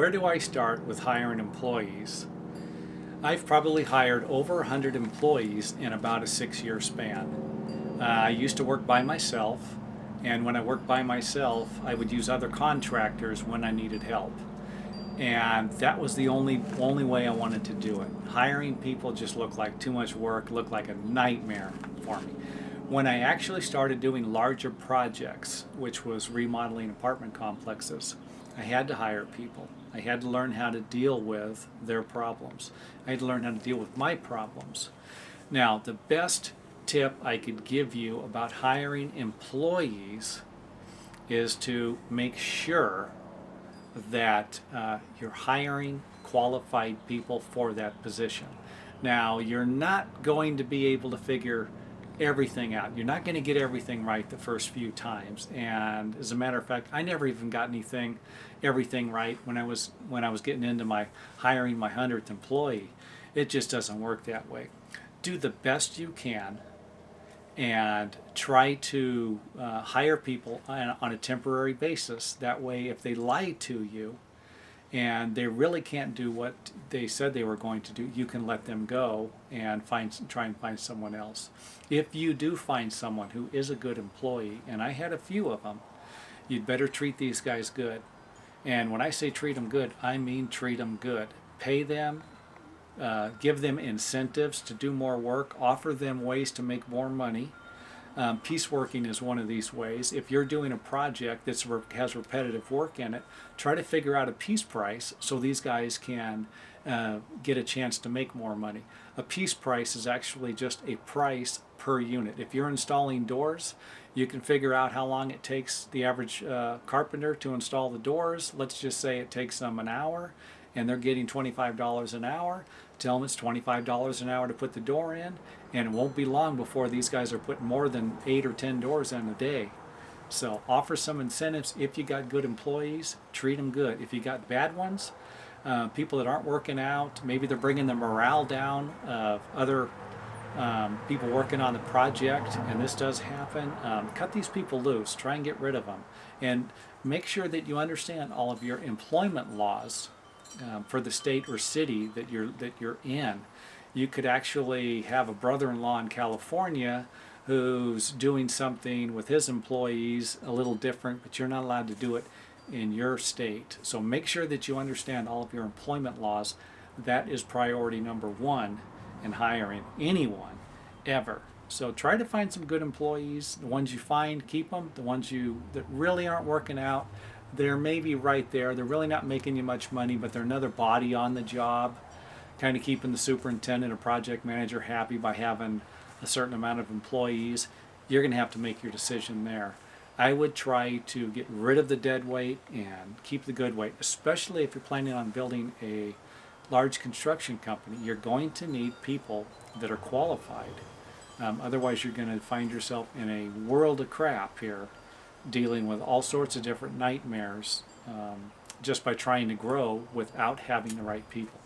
where do I start with hiring employees? I've probably hired over 100 employees in about a 6-year span. I used to work by myself, and when I worked by myself, I would use other contractors when I needed help. And that was the only way I wanted to do it. Hiring people just looked like too much work, looked like a nightmare for me. When I actually started doing larger projects, which was remodeling apartment complexes, I had to hire people. I had to learn how to deal with their problems. I had to learn how to deal with my problems. Now, the best tip I could give you about hiring employees is to make sure that you're hiring qualified people for that position. Now, you're not going to be able to figure everything out. You're not going to get everything right the first few times. And as a matter of fact, I never even got everything right when I was getting into my hiring my 100th employee. It just doesn't work that way. Do the best you can and try to hire people on a temporary basis. That way, if they lie to you and they really can't do what they said they were going to do, you can let them go and try and find someone else. If you do find someone who is a good employee, and I had a few of them, you'd better treat these guys good. And when I say treat them good, I mean treat them good. Pay them, give them incentives to do more work, offer them ways to make more money. Pieceworking is one of these ways. If you're doing a project that has repetitive work in it, try to figure out a piece price so these guys can get a chance to make more money. A piece price is actually just a price per unit. If you're installing doors, you can figure out how long it takes the average carpenter to install the doors. Let's just say it takes them an hour and they're getting $25 an hour. Tell them it's $25 an hour to put the door in, and it won't be long before these guys are putting more than 8 or 10 doors in a day. So offer some incentives. If you got good employees, treat them good. If you got bad ones, people that aren't working out, maybe they're bringing the morale down of other people working on the project, and this does happen, cut these people loose. Try and get rid of them. And make sure that you understand all of your employment laws for the state or city that you're in. You could actually have a brother-in-law in California who's doing something with his employees a little different, but you're not allowed to do it in your state. So make sure that you understand all of your employment laws. That is priority number one in hiring anyone ever. So try to find some good employees. The ones you find, keep them. The ones that really aren't working out, they're maybe right there. They're really not making you much money, but they're another body on the job, kind of keeping the superintendent or project manager happy by having a certain amount of employees. You're going to have to make your decision there. I would try to get rid of the dead weight and keep the good weight, especially if you're planning on building a large construction company. You're going to need people that are qualified. Otherwise, you're going to find yourself in a world of crap here, dealing with all sorts of different nightmares just by trying to grow without having the right people.